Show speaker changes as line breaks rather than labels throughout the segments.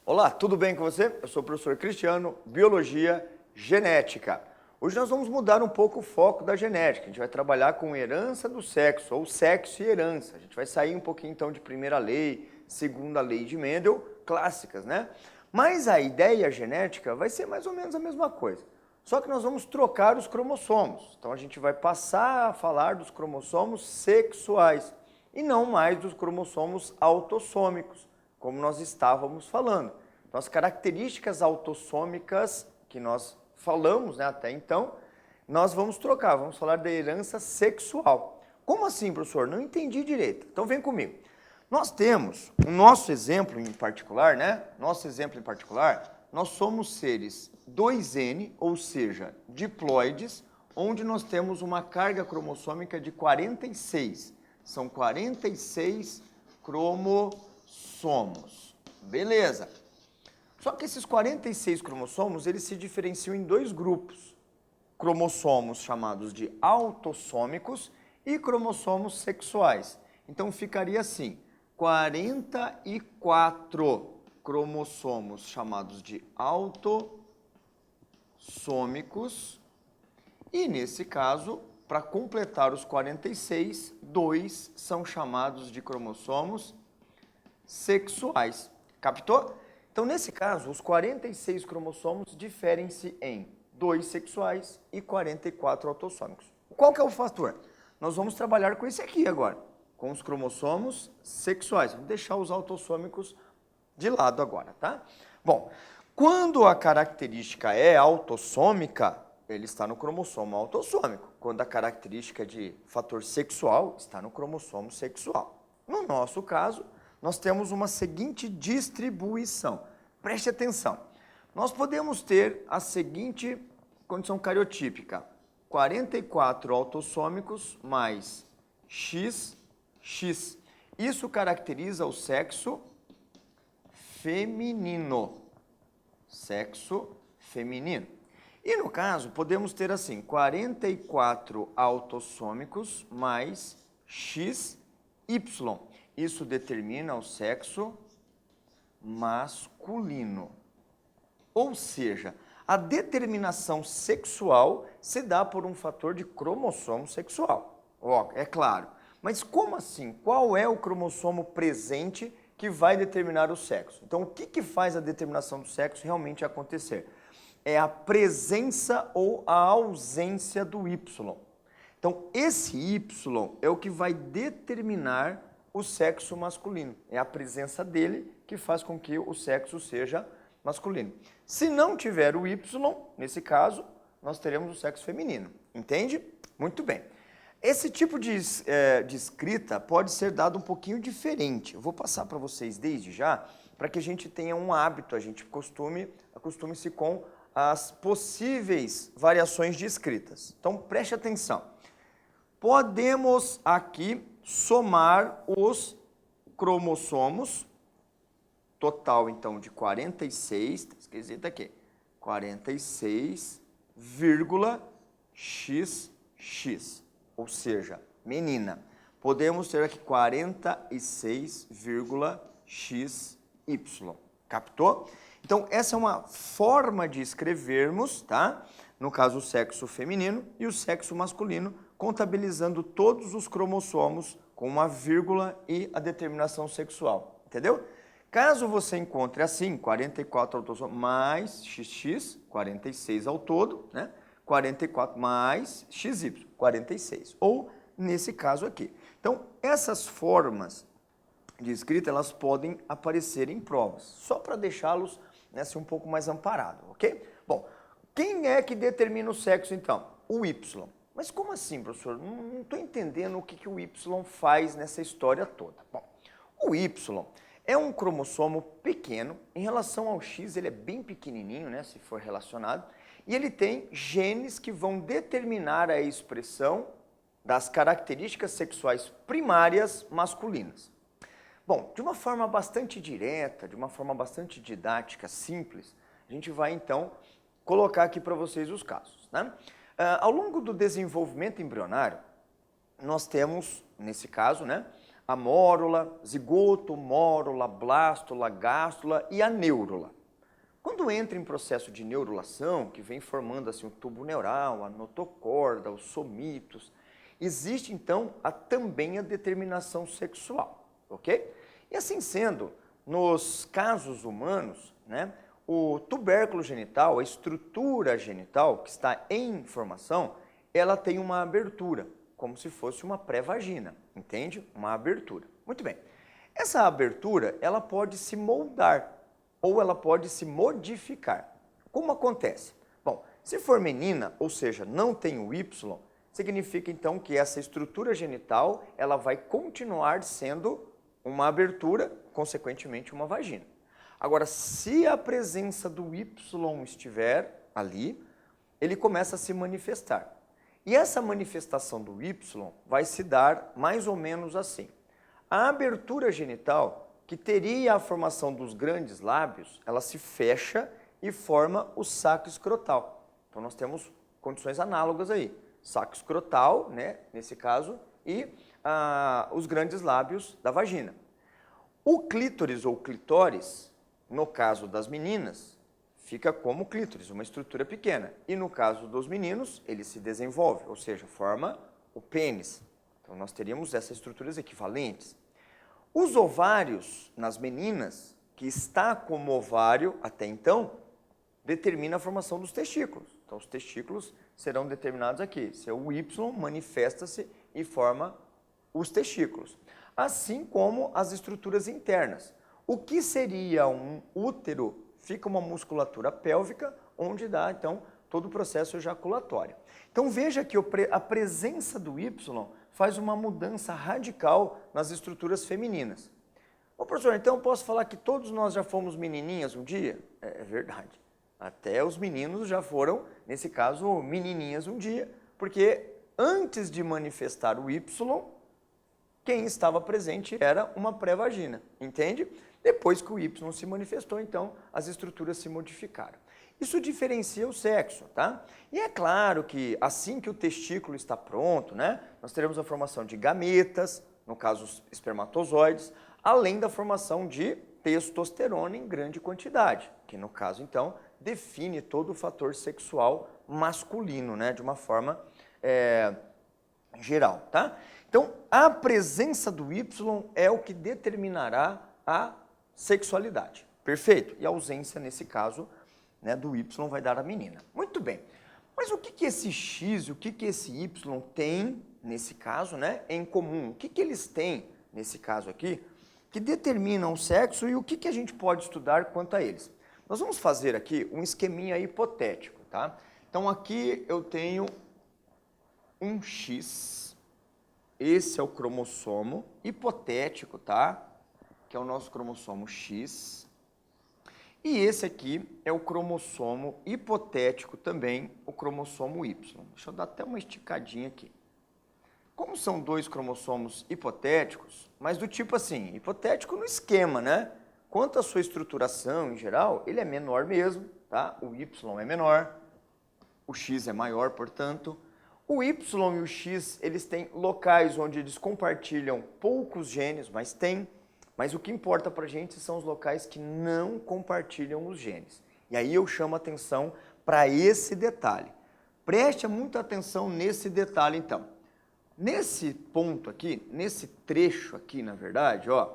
Olá, tudo bem com você? Eu sou o professor Cristiano, Biologia Genética. Hoje nós vamos mudar um pouco o foco da genética. A gente vai trabalhar com herança do sexo, ou sexo e herança. A gente vai sair um pouquinho então de primeira lei, segunda lei de Mendel, clássicas, né? Mas a ideia genética vai ser mais ou menos a mesma coisa. Só que nós vamos trocar os cromossomos. Então a gente vai passar a falar dos cromossomos sexuais e não mais dos cromossomos autossômicos, como nós estávamos falando. Então, as características autossômicas que nós falamos, né, até então, nós vamos trocar, vamos falar da herança sexual. Como assim, professor? Não entendi direito. Então, vem comigo. Nós temos o nosso exemplo em particular, né? Nosso exemplo em particular, nós somos seres 2N, ou seja, diploides, onde nós temos uma carga cromossômica de 46. São 46 cromossomos. Beleza. Só que esses 46 cromossomos, eles se diferenciam em dois grupos. Cromossomos chamados de autossômicos e cromossomos sexuais. Então ficaria assim, 44 cromossomos chamados de autossômicos e, nesse caso, para completar os 46, 2 são chamados de cromossomos sexuais. Captou? Então, nesse caso, os 46 cromossomos diferem-se em 2 sexuais e 44 autossômicos. Qual que é o fator? Nós vamos trabalhar com esse aqui agora, com os cromossomos sexuais. Vamos deixar os autossômicos de lado agora, tá? Bom, quando a característica é autossômica, ele está no cromossomo autossômico. Quando a característica de fator sexual está no cromossomo sexual. No nosso caso, nós temos uma seguinte distribuição. Preste atenção. Nós podemos ter a seguinte condição cariotípica. 44 autossômicos mais XX. Isso caracteriza o sexo feminino. Sexo feminino. E no caso, podemos ter assim, 44 autossômicos mais XY. Isso determina o sexo masculino. Ou seja, a determinação sexual se dá por um fator de cromossomo sexual. Ó, é claro. Mas como assim? Qual é o cromossomo presente que vai determinar o sexo? Então, o que faz a determinação do sexo realmente acontecer? É a presença ou a ausência do Y. Então, esse Y é o que vai determinar o sexo masculino. É a presença dele que faz com que o sexo seja masculino. Se não tiver o Y, nesse caso, nós teremos o sexo feminino. Entende? Muito bem. Esse tipo de escrita pode ser dado um pouquinho diferente. Eu vou passar para vocês desde já, para que a gente tenha um hábito, a gente acostume-se com as possíveis variações de escritas. Então, preste atenção. Podemos aqui somar os cromossomos, total então de 46, está esquisito aqui, 46,XX, ou seja, menina. Podemos ter aqui 46,XY. Captou? Então, essa é uma forma de escrevermos, tá? No caso, o sexo feminino e o sexo masculino, contabilizando todos os cromossomos com uma vírgula e a determinação sexual. Entendeu? Caso você encontre assim, 44 autossômicos mais XX, 46 ao todo, né? 44 mais XY, 46. Ou nesse caso aqui. Então, essas formas de escrita, elas podem aparecer em provas, só para deixá-los, né, assim, um pouco mais amparados, ok? Bom, quem é que determina o sexo, então? O Y. Mas como assim, professor? Não estou entendendo o que o Y faz nessa história toda. Bom, o Y é um cromossomo pequeno, em relação ao X ele é bem pequenininho, né, se for relacionado, e ele tem genes que vão determinar a expressão das características sexuais primárias masculinas. Bom, de uma forma bastante direta, de uma forma bastante didática, simples, a gente vai então colocar aqui para vocês os casos, né? Ao longo do desenvolvimento embrionário, nós temos, nesse caso, né, a mórula, zigoto, mórula, blástula, gástula e a neurula. Quando entra em processo de neurulação, que vem formando assim o tubo neural, a notocorda, os somitos, existe então também a determinação sexual, ok? E assim sendo, nos casos humanos, né, o tubérculo genital, a estrutura genital que está em formação, ela tem uma abertura, como se fosse uma pré-vagina, entende? Uma abertura. Muito bem. Essa abertura, ela pode se moldar ou ela pode se modificar. Como acontece? Bom, se for menina, ou seja, não tem o Y, significa então que essa estrutura genital, ela vai continuar sendo uma abertura, consequentemente uma vagina. Agora, se a presença do Y estiver ali, ele começa a se manifestar. E essa manifestação do Y vai se dar mais ou menos assim. A abertura genital, que teria a formação dos grandes lábios, ela se fecha e forma o saco escrotal. Então nós temos condições análogas aí. Saco escrotal, né, nesse caso, e os grandes lábios da vagina. O clítoris ou clitóris, no caso das meninas, fica como clítoris, uma estrutura pequena. E no caso dos meninos, ele se desenvolve, ou seja, forma o pênis. Então nós teríamos essas estruturas equivalentes. Os ovários nas meninas, que está como ovário até então, determina a formação dos testículos. Então os testículos serão determinados aqui. Seu Y manifesta-se e forma os testículos. Assim como as estruturas internas. O que seria um útero? Fica uma musculatura pélvica, onde dá, então, todo o processo ejaculatório. Então, veja que a presença do Y faz uma mudança radical nas estruturas femininas. Ô, professor, então eu posso falar que todos nós já fomos menininhas um dia? É verdade. Até os meninos já foram, nesse caso, menininhas um dia, porque antes de manifestar o Y, quem estava presente era uma pré-vagina, entende? Depois que o Y se manifestou, então, as estruturas se modificaram. Isso diferencia o sexo, tá? E é claro que assim que o testículo está pronto, né, nós teremos a formação de gametas, no caso os espermatozoides, além da formação de testosterona em grande quantidade, que no caso, então, define todo o fator sexual masculino, né, de uma forma geral, tá? Então, a presença do Y é o que determinará a sexualidade, perfeito? E a ausência, nesse caso, né, do Y vai dar a menina. Muito bem, mas o que esse X e o que esse Y tem, nesse caso, né, em comum? O que eles têm, nesse caso aqui, que determinam o sexo e o que a gente pode estudar quanto a eles? Nós vamos fazer aqui um esqueminha hipotético, tá? Então, aqui eu tenho um X, esse é o cromossomo hipotético, tá? Que é o nosso cromossomo X. E esse aqui é o cromossomo hipotético também, o cromossomo Y. Deixa eu dar até uma esticadinha aqui. Como são dois cromossomos hipotéticos, mas do tipo assim, hipotético no esquema, né? Quanto à sua estruturação em geral, ele é menor mesmo, tá? O Y é menor, o X é maior, portanto. O Y e o X, eles têm locais onde eles compartilham poucos genes, mas tem. Mas o que importa para a gente são os locais que não compartilham os genes. E aí eu chamo a atenção para esse detalhe. Preste muita atenção nesse detalhe, então. Nesse ponto aqui, nesse trecho aqui, na verdade, ó,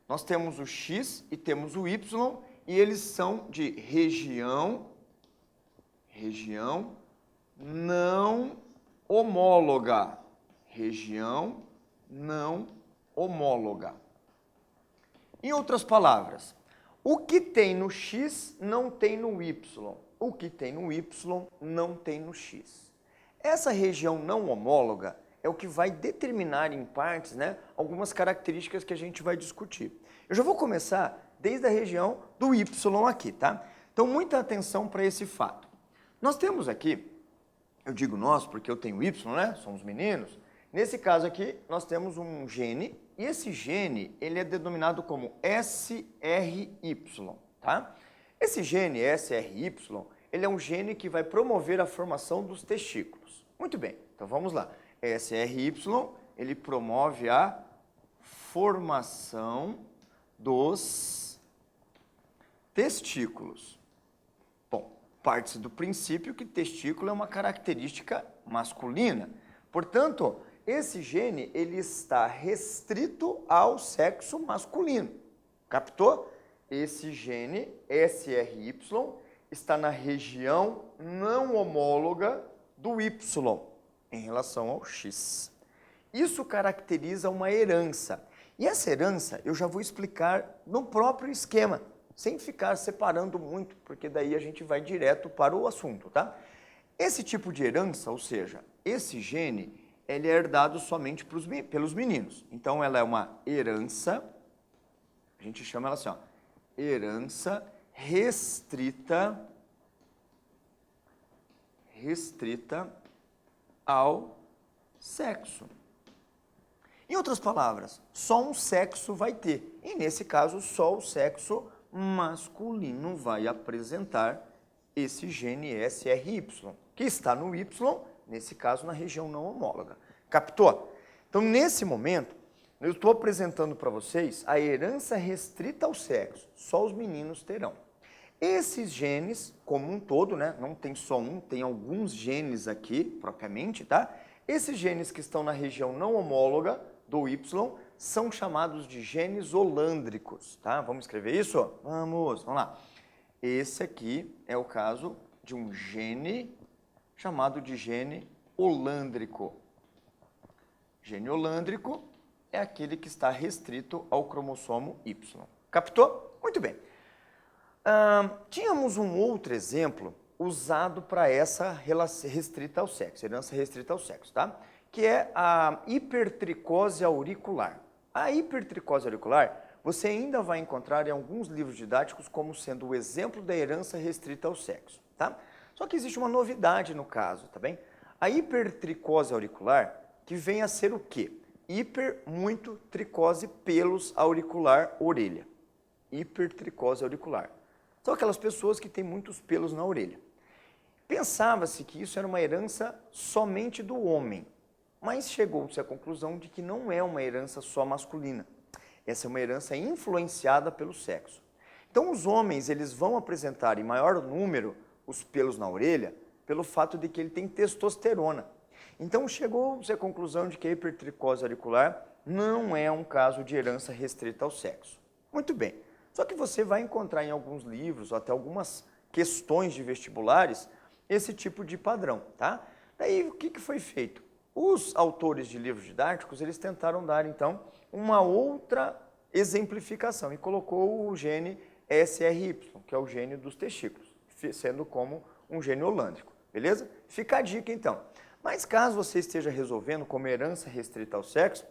nós temos o X e temos o Y, e eles são de região não homóloga. Região não homóloga. Em outras palavras, o que tem no X não tem no Y. O que tem no Y não tem no X. Essa região não homóloga é o que vai determinar em partes, né, algumas características que a gente vai discutir. Eu já vou começar desde a região do Y aqui, tá? Então, muita atenção para esse fato. Nós temos aqui, eu digo nós porque eu tenho Y, né? Somos meninos. Nesse caso aqui, nós temos um gene, e esse gene, ele é denominado como SRY, tá? Esse gene SRY, Ele é um gene que vai promover a formação dos testículos. Muito bem, então vamos lá. SRY, ele promove a formação dos testículos. Bom, parte-se do princípio que testículo é uma característica masculina. Portanto, esse gene ele está restrito ao sexo masculino. Captou? Esse gene, SRY, está na região não homóloga do Y em relação ao X. Isso caracteriza uma herança. E essa herança eu já vou explicar no próprio esquema, sem ficar separando muito, porque daí a gente vai direto para o assunto, tá? Esse tipo de herança, ou seja, esse gene, ele é herdado somente pelos meninos. Então, ela é uma herança, a gente chama ela assim, ó, herança restrita ao sexo. Em outras palavras, só um sexo vai ter. E nesse caso, só o sexo masculino vai apresentar esse gene SRY, que está no Y, nesse caso na região não homóloga. Captou? Então, nesse momento, eu estou apresentando para vocês a herança restrita ao sexo. Só os meninos terão. Esses genes, como um todo, né? Não tem só um, tem alguns genes aqui, propriamente, tá? Esses genes que estão na região não homóloga do Y são chamados de genes holândricos, tá? Vamos escrever isso? Vamos lá. Esse aqui é o caso de um gene chamado de gene holândrico. Gene holândrico é aquele que está restrito ao cromossomo Y. Captou? Muito bem. Tínhamos um outro exemplo usado para essa restrita ao sexo, herança restrita ao sexo, tá? Que é a hipertricose auricular. A hipertricose auricular você ainda vai encontrar em alguns livros didáticos como sendo o exemplo da herança restrita ao sexo, tá? Só que existe uma novidade no caso, tá bem? A hipertricose auricular, que vem a ser o quê? Hiper, muito, tricose, pelos, auricular, orelha. Hipertricose auricular. São aquelas pessoas que têm muitos pelos na orelha. Pensava-se que isso era uma herança somente do homem, mas chegou-se à conclusão de que não é uma herança só masculina. Essa é uma herança influenciada pelo sexo. Então, os homens eles vão apresentar em maior número os pelos na orelha pelo fato de que ele tem testosterona. Então, chegou-se à conclusão de que a hipertricose auricular não é um caso de herança restrita ao sexo. Muito bem. Só que você vai encontrar em alguns livros, ou até algumas questões de vestibulares, esse tipo de padrão, tá? Daí, o que foi feito? Os autores de livros didáticos, eles tentaram dar, então, uma outra exemplificação e colocou o gene SRY, que é o gene dos testículos, sendo como um gene holândrico, beleza? Fica a dica, então. Mas caso você esteja resolvendo como herança restrita ao sexo,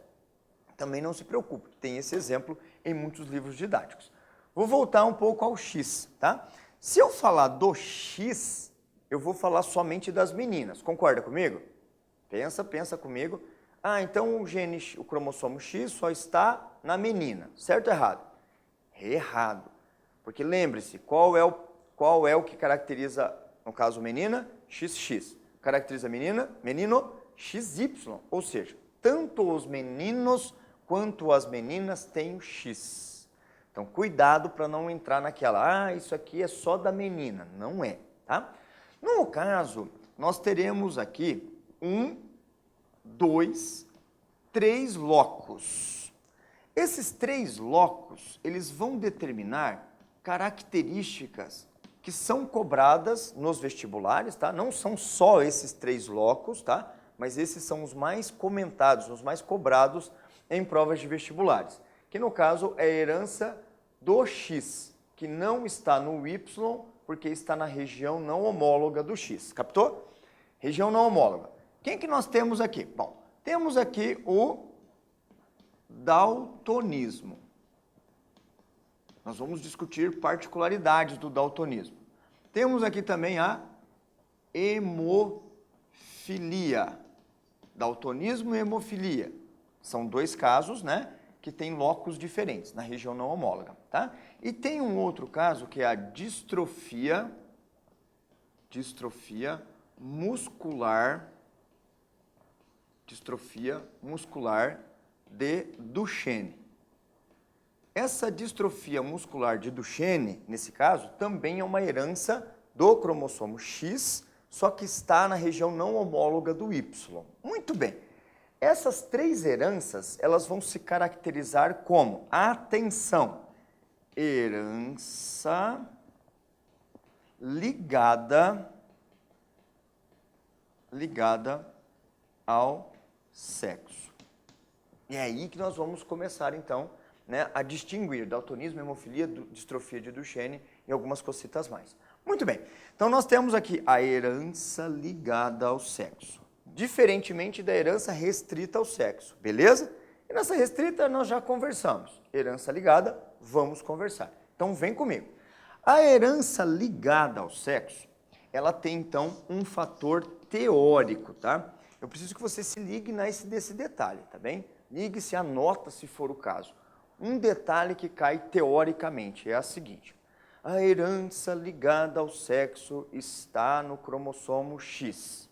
também não se preocupe, tem esse exemplo em muitos livros didáticos. Vou voltar um pouco ao X, tá? Se eu falar do X, eu vou falar somente das meninas, concorda comigo? Pensa comigo. Então o cromossomo X só está na menina, certo ou errado? Errado. Porque lembre-se, qual é o que caracteriza, no caso menina? XX. Caracteriza menina? Menino? XY. Ou seja, tanto os meninos quanto as meninas têm o X. Então, cuidado para não entrar naquela, isso aqui é só da menina. Não é, tá? No caso, nós teremos aqui 1, 2, 3 locos. Esses 3 locos, eles vão determinar características que são cobradas nos vestibulares, tá? Não são só esses 3 locos, tá? Mas esses são os mais comentados, os mais cobrados em provas de vestibulares. Que no caso é a herança do X, que não está no Y, porque está na região não homóloga do X. Captou? Região não homóloga. Quem que nós temos aqui? Bom, temos aqui o daltonismo. Nós vamos discutir particularidades do daltonismo. Temos aqui também a hemofilia. Daltonismo e hemofilia. São 2 casos, né, que têm locos diferentes na região não homóloga, tá? E tem um outro caso que é a distrofia distrofia muscular de Duchenne. Essa distrofia muscular de Duchenne, nesse caso, também é uma herança do cromossomo X, só que está na região não homóloga do Y. Muito bem. Essas três heranças, elas vão se caracterizar como, atenção, herança ligada ao sexo. E é aí que nós vamos começar, então, né, a distinguir daltonismo, hemofilia, distrofia de Duchenne e algumas cositas mais. Muito bem. Então, nós temos aqui a herança ligada ao sexo, diferentemente da herança restrita ao sexo, beleza? E nessa restrita nós já conversamos. Herança ligada, vamos conversar. Então, vem comigo. A herança ligada ao sexo, ela tem, então, um fator teórico, tá? Eu preciso que você se ligue nesse detalhe, tá bem? Ligue-se, anota se for o caso. Um detalhe que cai teoricamente é a seguinte: a herança ligada ao sexo está no cromossomo X.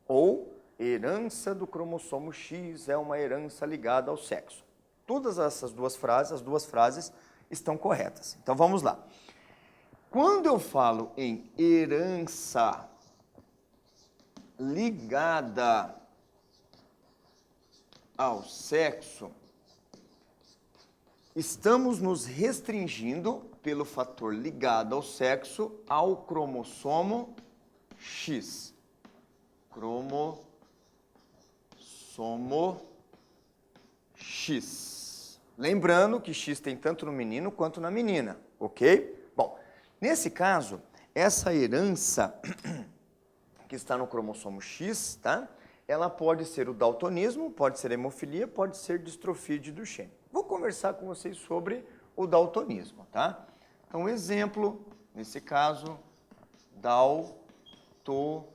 Ou, herança do cromossomo X é uma herança ligada ao sexo. Todas essas duas frases estão corretas. Então vamos lá. Quando eu falo em herança ligada ao sexo, estamos nos restringindo, pelo fator ligado ao sexo, ao cromossomo X. Cromossomo X. Lembrando que X tem tanto no menino quanto na menina, ok? Bom, nesse caso, essa herança que está no cromossomo X, tá? Ela pode ser o daltonismo, pode ser hemofilia, pode ser distrofia de Duchenne. Vou conversar com vocês sobre o daltonismo, tá? Então, exemplo, nesse caso, daltonismo.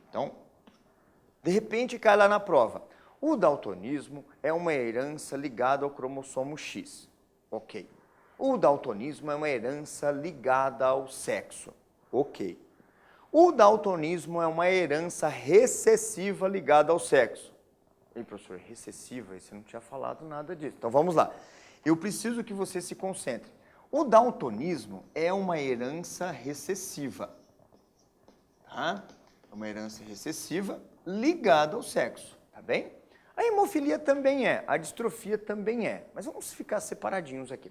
Então, de repente cai lá na prova. O daltonismo é uma herança ligada ao cromossomo X. Ok. O daltonismo é uma herança ligada ao sexo. Ok. O daltonismo é uma herança recessiva ligada ao sexo. Ei, professor, recessiva? Você não tinha falado nada disso. Então, vamos lá. Eu preciso que você se concentre. O daltonismo é uma herança recessiva. Tá? É uma herança recessiva ligada ao sexo. Tá bem? A hemofilia também é. A distrofia também é. Mas vamos ficar separadinhos aqui.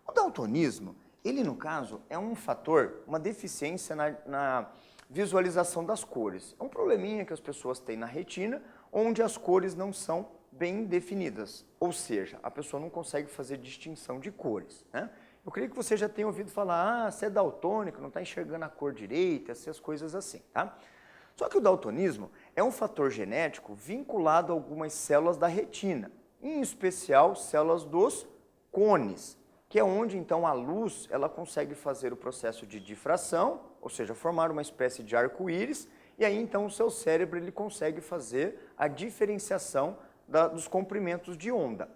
O daltonismo, ele, no caso, é um fator, uma deficiência na visualização das cores. É um probleminha que as pessoas têm na retina, onde as cores não são bem definidas. Ou seja, a pessoa não consegue fazer distinção de cores, né? Eu creio que você já tenha ouvido falar, você é daltônico, não está enxergando a cor direita, essas coisas assim, tá? Só que o daltonismo é um fator genético vinculado a algumas células da retina, em especial células dos cones, que é onde, então, a luz ela consegue fazer o processo de difração, ou seja, formar uma espécie de arco-íris, e aí, então, o seu cérebro ele consegue fazer a diferenciação dos comprimentos de onda.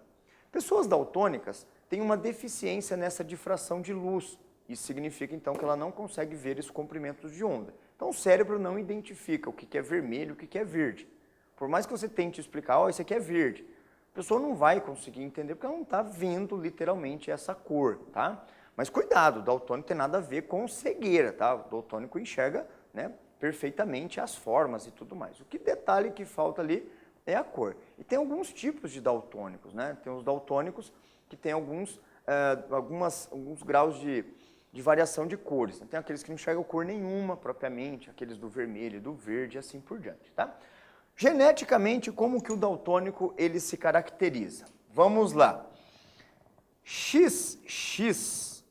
Pessoas daltônicas têm uma deficiência nessa difração de luz. Isso significa, então, que ela não consegue ver esses comprimentos de onda. Então, o cérebro não identifica o que é vermelho e o que é verde. Por mais que você tente explicar, ó, isso aqui é verde, a pessoa não vai conseguir entender porque ela não está vendo literalmente essa cor, tá? Mas cuidado, o daltônico tem nada a ver com cegueira, tá? O daltônico enxerga, né, perfeitamente as formas e tudo mais. O que detalhe que falta ali é a cor. E tem alguns tipos de daltônicos, né? Tem os daltônicos que têm alguns graus de variação de cores. Tem aqueles que não enxergam cor nenhuma propriamente, aqueles do vermelho, do verde e assim por diante, tá? Geneticamente, como que o daltônico ele se caracteriza? Vamos lá. XX,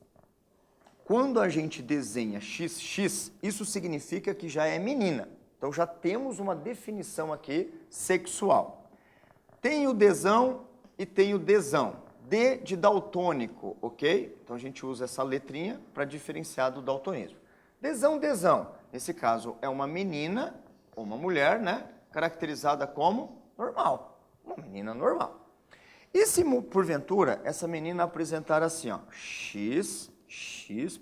quando a gente desenha XX, isso significa que já é menina. Então já temos uma definição aqui sexual. Tem o Dzão e tem o Dzão. D de daltônico, ok? Então a gente usa essa letrinha para diferenciar do daltonismo. Dzão, Dzão. Nesse caso é uma menina ou uma mulher, né? Caracterizada como normal. Uma menina normal. E se, porventura, essa menina apresentar assim, ó, X,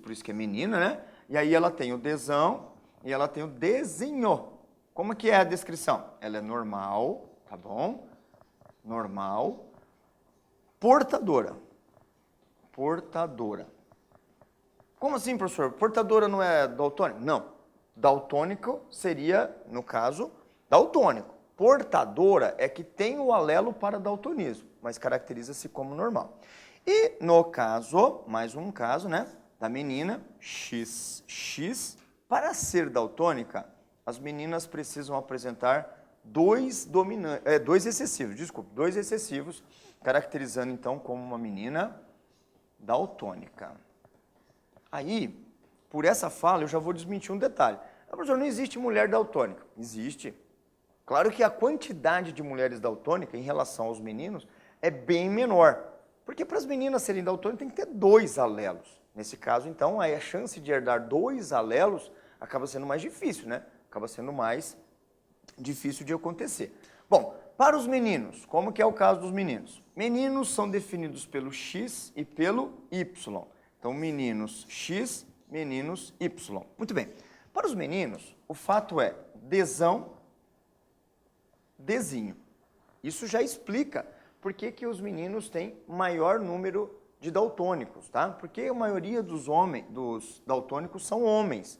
por isso que é menina, né? E aí ela tem o desão e ela tem o desinho. Como que é a descrição? Ela é normal, tá bom? Normal. Portadora. Portadora. Como assim, professor? Portadora não é daltônico? Não. Daltônico seria, no caso, daltônico. Portadora é que tem o alelo para daltonismo, mas caracteriza-se como normal. E no caso, mais um caso, né, da menina XX, para ser daltônica, as meninas precisam apresentar dois excessivos, caracterizando então como uma menina daltônica. Aí, por essa fala, eu já vou desmentir um detalhe. Professor, não existe mulher daltônica. Existe. Claro que a quantidade de mulheres daltônicas em relação aos meninos é bem menor. Porque para as meninas serem daltônicas tem que ter 2 alelos. Nesse caso, então, aí a chance de herdar 2 alelos acaba sendo mais difícil, né? Acaba sendo mais difícil de acontecer. Bom, para os meninos, como que é o caso dos meninos? Meninos são definidos pelo X e pelo Y. Então, meninos X, meninos Y. Muito bem. Para os meninos, o fato é desão, desinho. Isso já explica por que os meninos têm maior número de daltônicos, tá? Porque a maioria dos daltônicos são homens.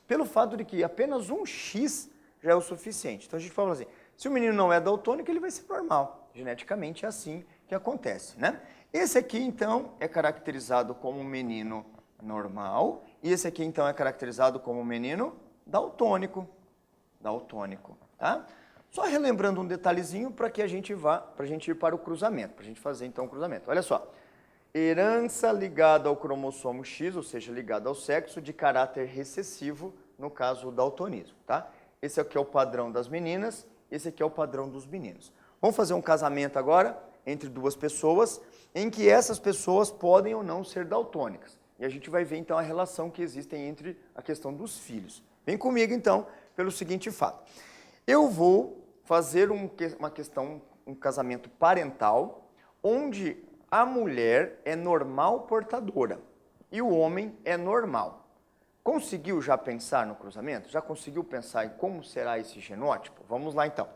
Pelo fato de que apenas um X já é o suficiente. Então a gente fala assim, se o menino não é daltônico, ele vai ser normal. Geneticamente é assim que acontece, né? Esse aqui, então, é caracterizado como um menino normal, e esse aqui, então, é caracterizado como um menino daltônico. Daltônico, tá? Só relembrando um detalhezinho para que a gente ir para o cruzamento, para a gente fazer, então, o cruzamento. Olha só, herança ligada ao cromossomo X, ou seja, ligada ao sexo, de caráter recessivo, no caso, o daltonismo, tá? Esse aqui é o padrão das meninas, esse aqui é o padrão dos meninos. Vamos fazer um casamento agora entre 2 pessoas, em que essas pessoas podem ou não ser daltônicas. E a gente vai ver, então, a relação que existe entre a questão dos filhos. Vem comigo, então, pelo seguinte fato. Eu vou fazer um casamento parental, onde a mulher é normal portadora e o homem é normal. Conseguiu já pensar no cruzamento? Já conseguiu pensar em como será esse genótipo? Vamos lá, então.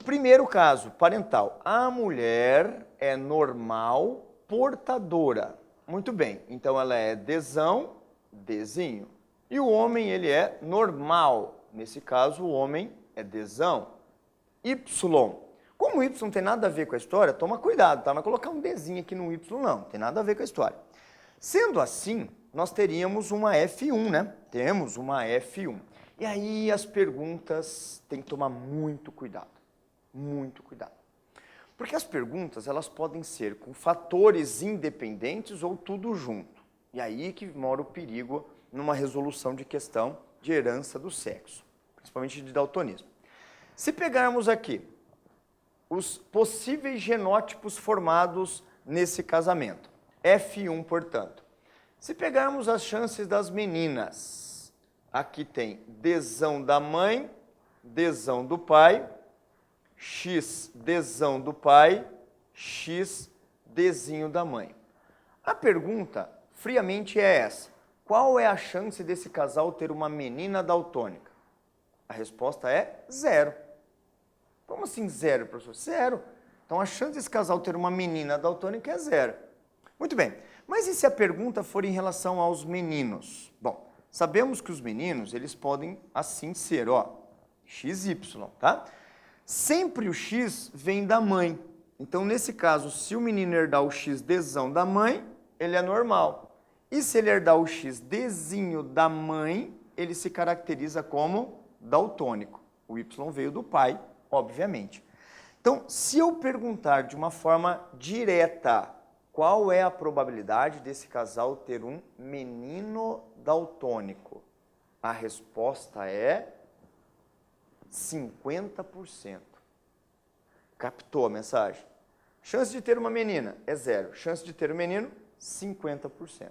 Primeiro caso, parental. A mulher é normal portadora. Muito bem, então ela é desão, desinho. E o homem, ele é normal. Nesse caso, o homem é desão, Y. Como o Y não tem nada a ver com a história, toma cuidado, tá? Não vai colocar um Dzinho aqui no Y, não. Tem nada a ver com a história. Sendo assim, nós teríamos uma F1, né? Temos uma F1. E aí as perguntas tem que tomar muito cuidado. Muito cuidado. Porque as perguntas, elas podem ser com fatores independentes ou tudo junto. E aí que mora o perigo numa resolução de questão de herança do sexo, principalmente de daltonismo. Se pegarmos aqui os possíveis genótipos formados nesse casamento, F1, portanto. Se pegarmos as chances das meninas, aqui tem desão da mãe, desão do pai, X desão do pai, X desinho da mãe. A pergunta, friamente, é essa. Qual é a chance desse casal ter uma menina daltônica? A resposta é 0. Como assim 0, professor? 0. Então a chance desse casal ter uma menina daltônica é 0. Muito bem, mas e se a pergunta for em relação aos meninos? Bom, sabemos que os meninos, eles podem assim ser, ó, XY, tá? Sempre o X vem da mãe. Então, nesse caso, se o menino herdar o X desão da mãe, ele é normal. E se ele herdar o X desinho da mãe, ele se caracteriza como daltônico. O Y veio do pai, obviamente. Então, se eu perguntar de uma forma direta, qual é a probabilidade desse casal ter um menino daltônico? A resposta é 50%. Captou a mensagem? Chance de ter uma menina é 0. Chance de ter um menino, 50%.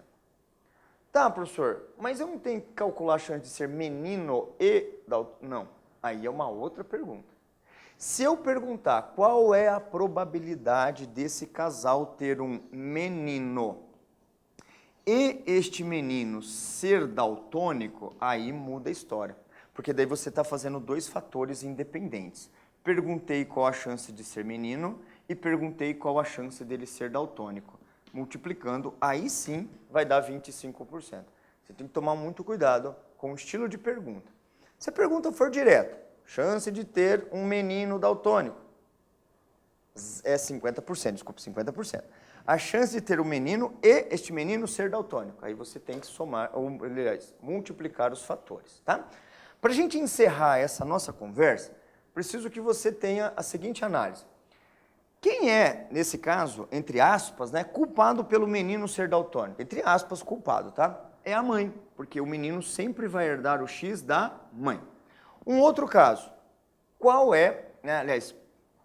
Tá, professor, mas eu não tenho que calcular a chance de ser menino e daltônico? Não. Aí é uma outra pergunta. Se eu perguntar qual é a probabilidade desse casal ter um menino e este menino ser daltônico, aí muda a história. Porque daí você está fazendo dois fatores independentes. Perguntei qual a chance de ser menino e perguntei qual a chance dele ser daltônico. Multiplicando, aí sim vai dar 25%. Você tem que tomar muito cuidado com o estilo de pergunta. Se a pergunta for direta, chance de ter um menino daltônico é 50%, desculpa, 50%. A chance de ter um menino e este menino ser daltônico. Aí você tem que somar, ou aliás, multiplicar os fatores, tá? Para a gente encerrar essa nossa conversa, preciso que você tenha a seguinte análise. Quem é, nesse caso, entre aspas, né, culpado pelo menino ser daltônico? Entre aspas, culpado, tá? É a mãe, porque o menino sempre vai herdar o X da mãe. Um outro caso, qual é, né, aliás,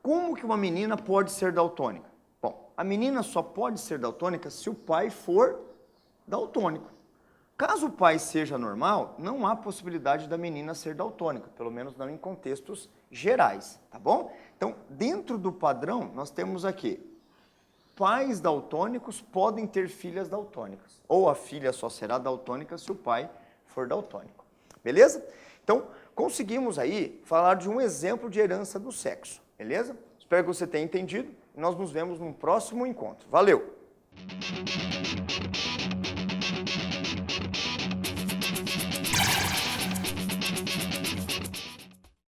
como que uma menina pode ser daltônica? Bom, a menina só pode ser daltônica se o pai for daltônico. Caso o pai seja normal, não há possibilidade da menina ser daltônica, pelo menos não em contextos gerais, tá bom? Então, dentro do padrão, nós temos aqui, pais daltônicos podem ter filhas daltônicas, ou a filha só será daltônica se o pai for daltônico, beleza? Então, conseguimos aí falar de um exemplo de herança do sexo, beleza? Espero que você tenha entendido e nós nos vemos num próximo encontro. Valeu!